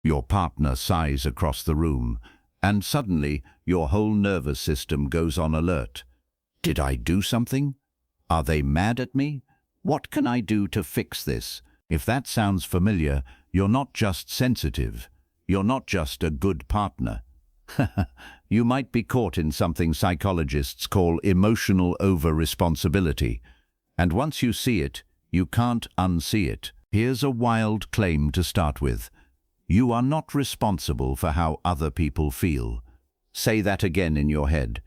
Your partner sighs across the room, and suddenly your whole nervous system goes on alert. Did I do something? Are they mad at me? What can I do to fix this? If that sounds familiar, you're not just sensitive. You're not just a good partner. You might be caught in something psychologists call emotional over-responsibility. And once you see it, you can't unsee it. Here's a wild claim to start with. You are not responsible for how other people feel. Say that again in your head.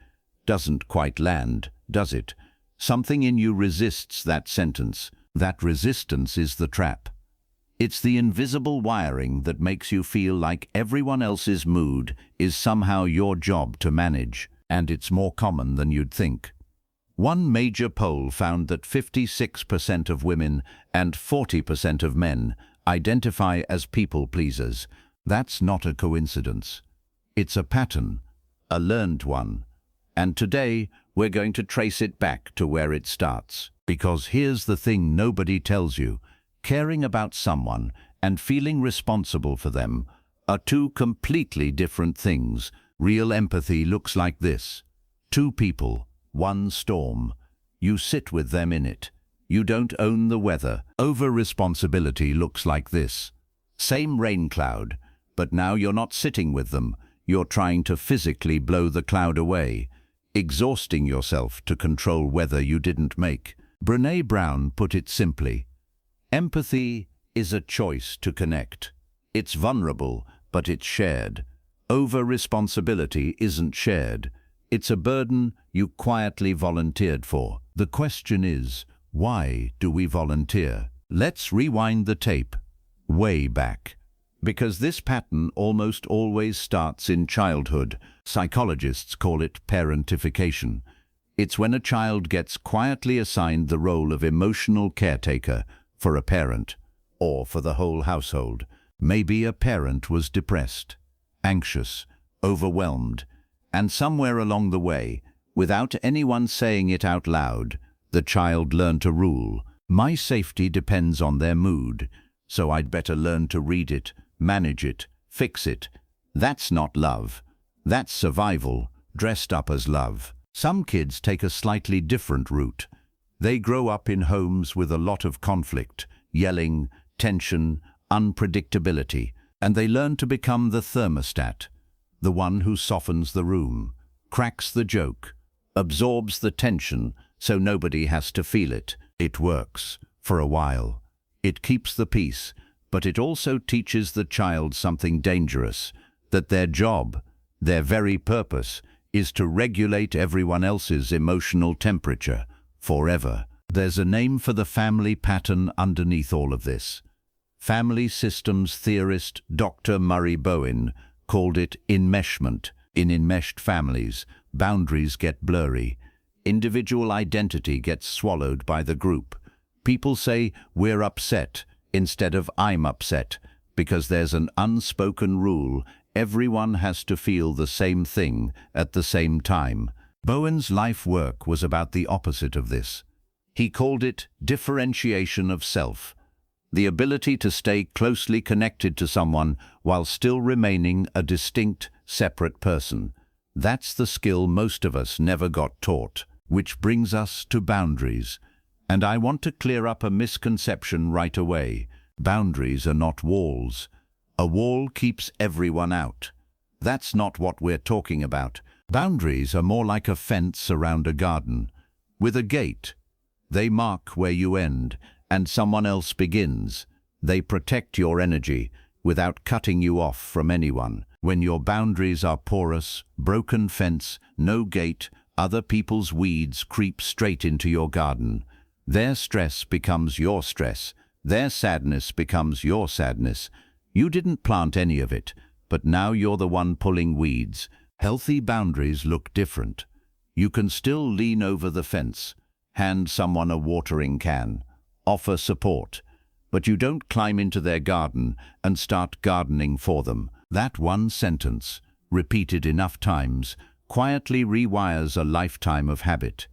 Doesn't quite land, does it? Something in you resists that sentence. That resistance is the trap. It's the invisible wiring that makes you feel like everyone else's mood is somehow your job to manage, and it's more common than you'd think. One major poll found that 56% of women and 40% of men identify as people pleasers. That's not a coincidence. It's a pattern, a learned one. And today, we're going to trace it back to where it starts. Because here's the thing nobody tells you. Caring about someone and feeling responsible for them are two completely different things. Real empathy looks like this. Two people, one storm. You sit with them in it. You don't own the weather. Over-responsibility looks like this. Same rain cloud, but now you're not sitting with them. You're trying to physically blow the cloud away, exhausting yourself to control weather you didn't make. Brené Brown put it simply. Empathy is a choice to connect. It's vulnerable, but it's shared. Over-responsibility isn't shared. It's a burden you quietly volunteered for. The question is, why do we volunteer? Let's rewind the tape, way back. Because this pattern almost always starts in childhood. Psychologists call it parentification. It's when a child gets quietly assigned the role of emotional caretaker for a parent, or for the whole household. Maybe a parent was depressed, anxious, overwhelmed, and somewhere along the way, without anyone saying it out loud, the child learned to rule. My safety depends on their mood, so I'd better learn to read it, manage it, fix it. That's not love. That's survival, dressed up as love. Some kids take a slightly different route. They grow up in homes with a lot of conflict, yelling, tension, unpredictability, and they learn to become the thermostat, the one who softens the room, cracks the joke, absorbs the tension so nobody has to feel it. It works, for a while. It keeps the peace, but it also teaches the child something dangerous, that their job, their very purpose, is to regulate everyone else's emotional temperature, forever. There's a name for the family pattern underneath all of this. Family systems theorist Dr. Murray Bowen called it enmeshment. In enmeshed families, boundaries get blurry. Individual identity gets swallowed by the group. People say, "We're upset," instead of "I'm upset," because there's an unspoken rule: everyone has to feel the same thing at the same time. Bowen's life work was about the opposite of this. He called it differentiation of self, the ability to stay closely connected to someone while still remaining a distinct, separate person. That's the skill most of us never got taught. Which brings us to boundaries. And I want to clear up a misconception right away. Boundaries are not walls. A wall keeps everyone out. That's not what we're talking about. Boundaries are more like a fence around a garden. With a gate, they mark where you end and someone else begins. They protect your energy without cutting you off from anyone. When your boundaries are porous, broken fence, no gate, other people's weeds creep straight into your garden. Their stress becomes your stress. Their sadness becomes your sadness. You didn't plant any of it, but now you're the one pulling weeds. Healthy boundaries look different. You can still lean over the fence, hand someone a watering can, offer support, but you don't climb into their garden and start gardening for them. That one sentence, repeated enough times, quietly rewires a lifetime of habit.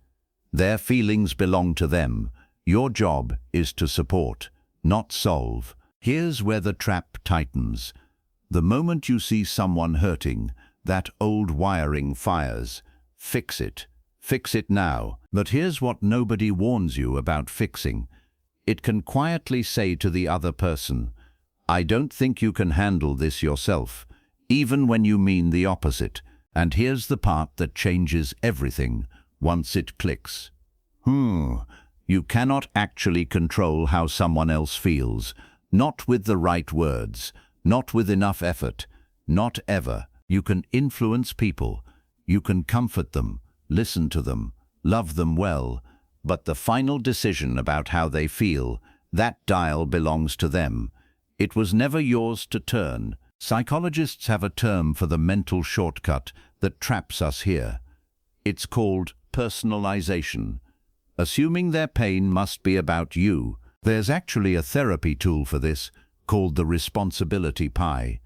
Their feelings belong to them. Your job is to support, not solve. Here's where the trap tightens. The moment you see someone hurting, that old wiring fires. Fix it. Fix it now. But here's what nobody warns you about fixing. It can quietly say to the other person, I don't think you can handle this yourself, even when you mean the opposite. And here's the part that changes everything once it clicks. You cannot actually control how someone else feels, not with the right words, not with enough effort, not ever. You can influence people, you can comfort them, listen to them, love them well, but the final decision about how they feel, that dial belongs to them. It was never yours to turn. Psychologists have a term for the mental shortcut that traps us here. It's called personalization. Assuming their pain must be about you. There's actually a therapy tool for this called the responsibility pie.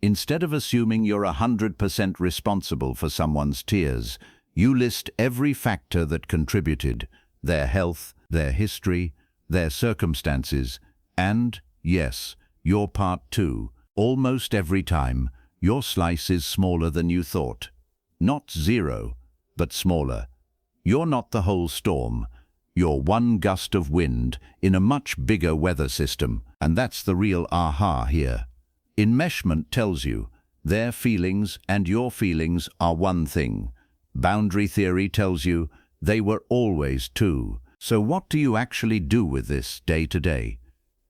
Instead of assuming you're 100% responsible for someone's tears, you list every factor that contributed, their health, their history, their circumstances, and, yes, your part too. Almost every time, your slice is smaller than you thought. Not zero, but smaller. You're not the whole storm. You're one gust of wind in a much bigger weather system, and that's the real aha here. Enmeshment tells you their feelings and your feelings are one thing. Boundary theory tells you they were always two. So what do you actually do with this day to day?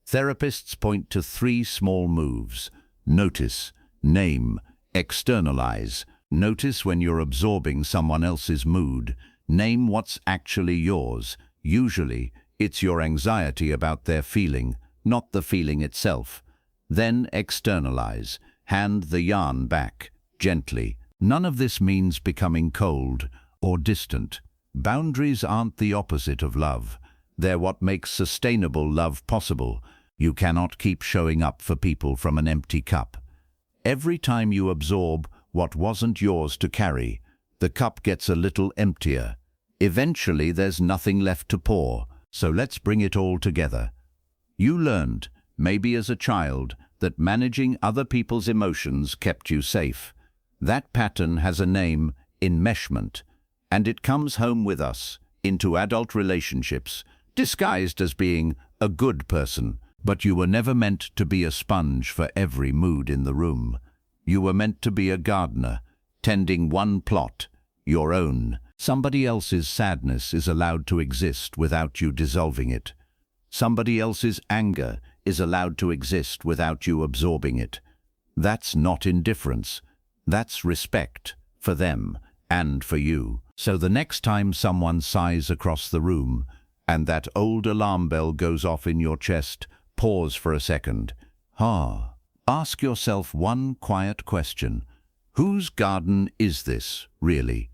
Therapists point to 3 small moves. Notice, name, externalize. Notice when you're absorbing someone else's mood. Name what's actually yours. Usually, it's your anxiety about their feeling, not the feeling itself. Then externalize. Hand the yarn back, gently. None of this means becoming cold or distant. Boundaries aren't the opposite of love. They're what makes sustainable love possible. You cannot keep showing up for people from an empty cup. Every time you absorb what wasn't yours to carry, the cup gets a little emptier. Eventually, there's nothing left to pour. So let's bring it all together. You learned, maybe as a child, that managing other people's emotions kept you safe. That pattern has a name, enmeshment, and it comes home with us, into adult relationships, disguised as being a good person. But you were never meant to be a sponge for every mood in the room. You were meant to be a gardener, tending one plot, your own. Somebody else's sadness is allowed to exist without you dissolving it. Somebody else's anger is allowed to exist without you absorbing it. That's not indifference. That's respect for them and for you. So the next time someone sighs across the room and that old alarm bell goes off in your chest, pause for a second. Ask yourself one quiet question. Whose garden is this, really?